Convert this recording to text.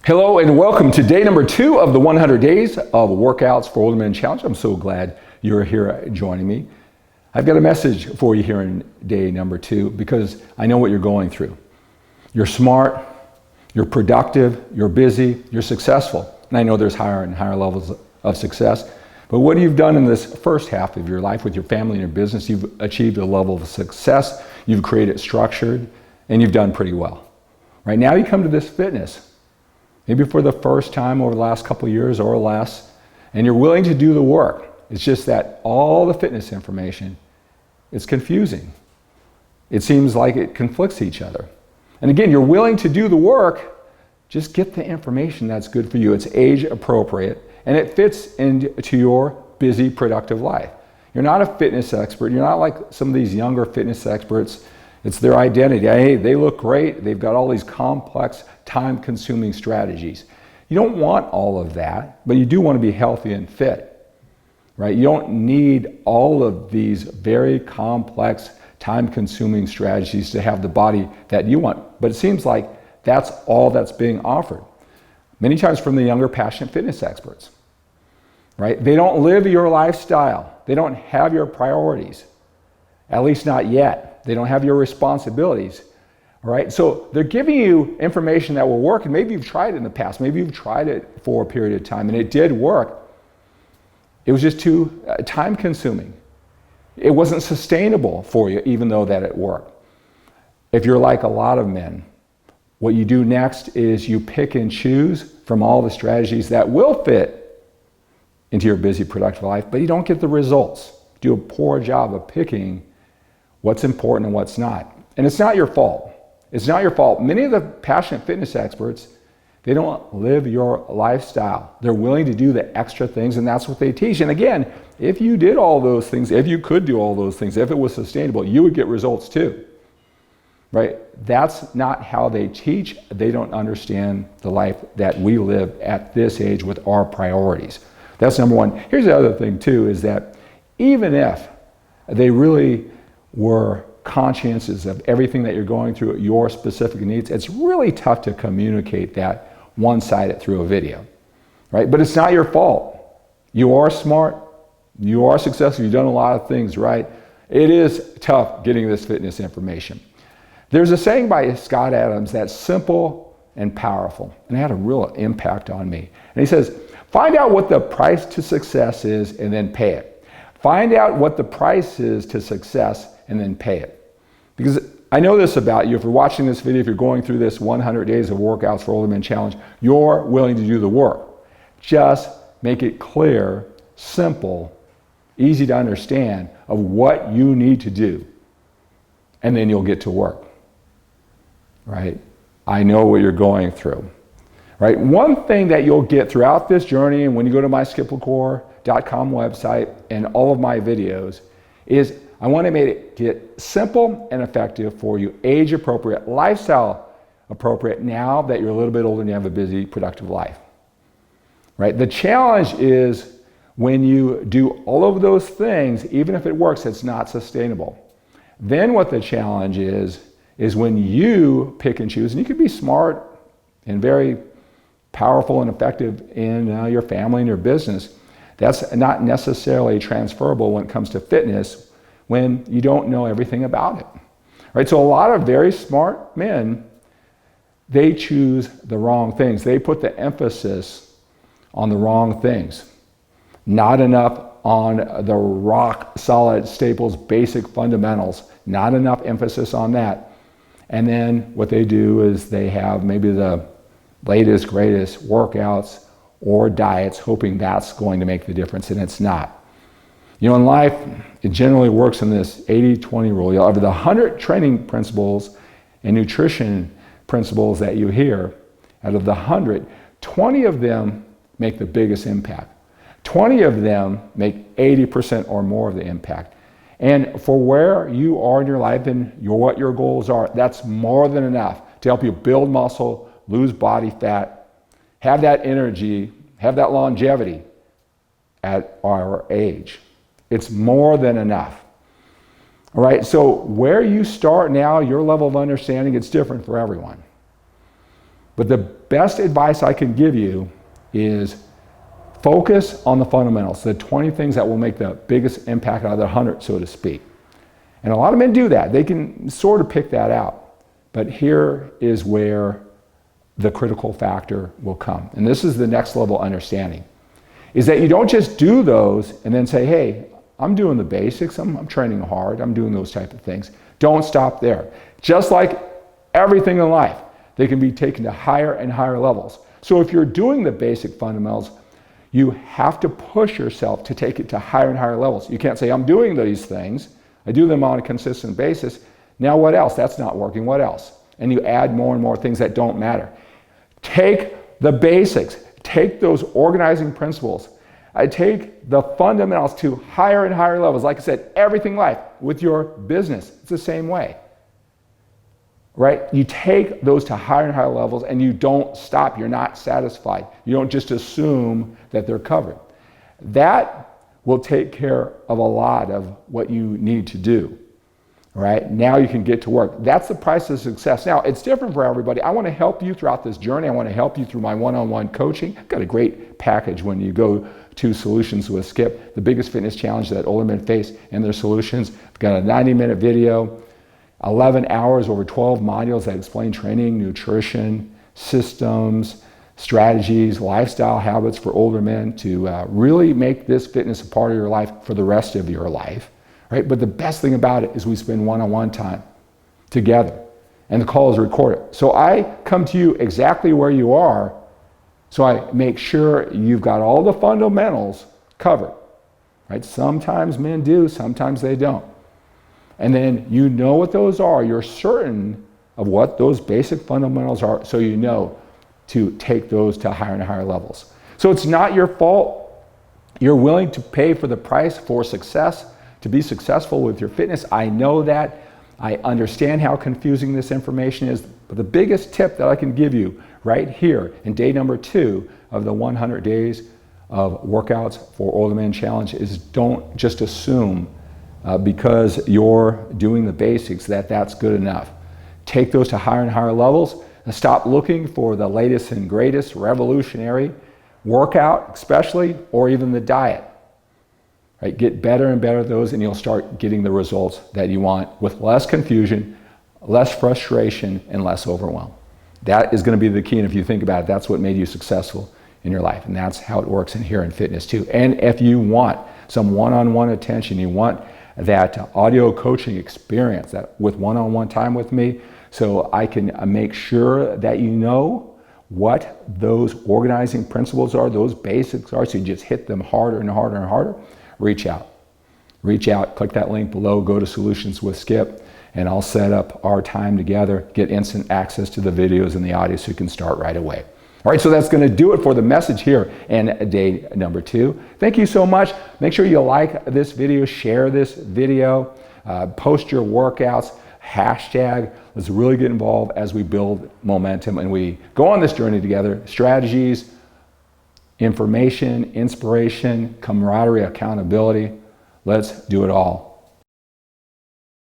Hello and welcome to day number 2 of the 100 Days of Workouts for Older Men Challenge. I'm so glad you're here joining me. I've got a message for you here in day number 2 because I know what you're going through. You're smart, you're productive, you're busy, you're successful. And I know there's higher and higher levels of success. But what you've done in this first half of your life with your family and your business, you've achieved a level of success, you've created structured, and you've done pretty well. Right now you come to this fitness. Maybe for the first time over the last couple of years or less, and you're willing to do the work. It's just that all the fitness information is confusing. It seems like it conflicts each other. And again, you're willing to do the work, just get the information that's good for you. It's age appropriate, and it fits into your busy, productive life. You're not a fitness expert. You're not like some of these younger fitness experts. It's their identity. Hey, they look great. They've got all these complex, time-consuming strategies. You don't want all of that, but you do want to be healthy and fit, right? You don't need all of these very complex, time-consuming strategies to have the body that you want. But it seems like that's all that's being offered. Many times from the younger, passionate fitness experts, right? They don't live your lifestyle. They don't have your priorities, at least not yet. They don't have your responsibilities, all right? So they're giving you information that will work, and maybe you've tried it in the past. Maybe you've tried it for a period of time, and it did work. It was just too time-consuming. It wasn't sustainable for you, even though that it worked. If you're like a lot of men, what you do next is you pick and choose from all the strategies that will fit into your busy, productive life, but you don't get the results. Do a poor job of picking what's important and what's not. And it's not your fault. It's not your fault. Many of the passionate fitness experts, they don't live your lifestyle. They're willing to do the extra things, and that's what they teach. And again, if you did all those things, if you could do all those things, if it was sustainable, you would get results too, right? That's not how they teach. They don't understand the life that we live at this age with our priorities. That's number one. Here's the other thing too, is that even if they really were conscientious of everything that you're going through, your specific needs, it's really tough to communicate that one-sided through a video, right? But it's not your fault. You are smart, you are successful, you've done a lot of things right. It is tough getting this fitness information. There's a saying by Scott Adams that's simple and powerful, and it had a real impact on me. And he says, find out what the price to success is and then pay it. Find out what the price is to success and then pay it. Because I know this about you. If you're watching this video, if you're going through this 100 Days of Workouts for Older Men Challenge, you're willing to do the work. Just make it clear, simple, easy to understand of what you need to do. And then you'll get to work, right? I know what you're going through, right? One thing that you'll get throughout this journey, and when you go to my Lacour.com website and all of my videos, is I want to make it simple and effective for you, age appropriate, lifestyle appropriate, now that you're a little bit older and you have a busy, productive life, right? The challenge is when you do all of those things, even if it works, it's not sustainable. Then what the challenge is when you pick and choose, and you can be smart and very powerful and effective in your family and your business. That's not necessarily transferable when it comes to fitness when you don't know everything about it, right? So a lot of very smart men, they choose the wrong things. They put the emphasis on the wrong things. Not enough on the rock solid staples, basic fundamentals, not enough emphasis on that. And then what they do is they have maybe the latest, greatest workouts or diets, hoping that's going to make the difference, and it's not. You know, in life, it generally works in this 80-20 rule. Out of the 100 training principles and nutrition principles that you hear, out of the 100, 20 of them make the biggest impact. 20 of them make 80% or more of the impact. And for where you are in your life and what your goals are, that's more than enough to help you build muscle, lose body fat, have that energy, have that longevity at our age. It's more than enough. All right, so where you start now, your level of understanding, it's different for everyone. But the best advice I can give you is focus on the fundamentals, the 20 things that will make the biggest impact out of the 100, so to speak. And a lot of men do that. They can sort of pick that out. But here is where the critical factor will come. And this is the next level understanding, is that you don't just do those and then say, hey, I'm doing the basics, I'm training hard, I'm doing those type of things. Don't stop there. Just like everything in life, they can be taken to higher and higher levels. So if you're doing the basic fundamentals, you have to push yourself to take it to higher and higher levels. You can't say, I'm doing these things, I do them on a consistent basis. Now what else? That's not working. What else? And you add more and more things that don't matter. Take the basics. Take those organizing principles. I take the fundamentals to higher and higher levels. Like I said, everything in life with your business, it's the same way. Right? You take those to higher and higher levels and you don't stop. You're not satisfied. You don't just assume that they're covered. That will take care of a lot of what you need to do. Right? Now you can get to work. That's the price of success. Now, it's different for everybody. I want to help you throughout this journey. I want to help you through my one-on-one coaching. I've got a great package when you go to Solutions with Skip, the biggest fitness challenge that older men face and their solutions. I've got a 90-minute video, 11 hours over 12 modules that explain training, nutrition, systems, strategies, lifestyle habits for older men to really make this fitness a part of your life for the rest of your life. Right? But the best thing about it is we spend one-on-one time together and the call is recorded. So I come to you exactly where you are, so I make sure you've got all the fundamentals covered. Right? Sometimes men do, sometimes they don't. And then you know what those are. You're certain of what those basic fundamentals are, so you know to take those to higher and higher levels. So it's not your fault. You're willing to pay for the price for success, to be successful with your fitness. I know that. I understand how confusing this information is. But the biggest tip that I can give you right here in day number 2 of the 100 days of workouts for older men challenge is don't just assume because you're doing the basics that that's good enough. Take those to higher and higher levels and stop looking for the latest and greatest revolutionary workout, especially, or even the diet. Right? Get better and better at those and you'll start getting the results that you want with less confusion, less frustration, and less overwhelm. That is going to be the key, and if you think about it, that's what made you successful in your life, and that's how it works in here in fitness too. And if you want some one-on-one attention, you want that audio coaching experience, that with one-on-one time with me, so I can make sure that you know what those organizing principles are, those basics are, so you just hit them harder and harder and harder. Reach out. Reach out, click that link below, go to Solutions with Skip, and I'll set up our time together, get instant access to the videos and the audio so you can start right away. All right, so that's going to do it for the message here in day number 2. Thank you so much. Make sure you like this video, share this video, post your workouts, hashtag. Let's really get involved as we build momentum and we go on this journey together. Strategies, information, inspiration, camaraderie, accountability. Let's do it all.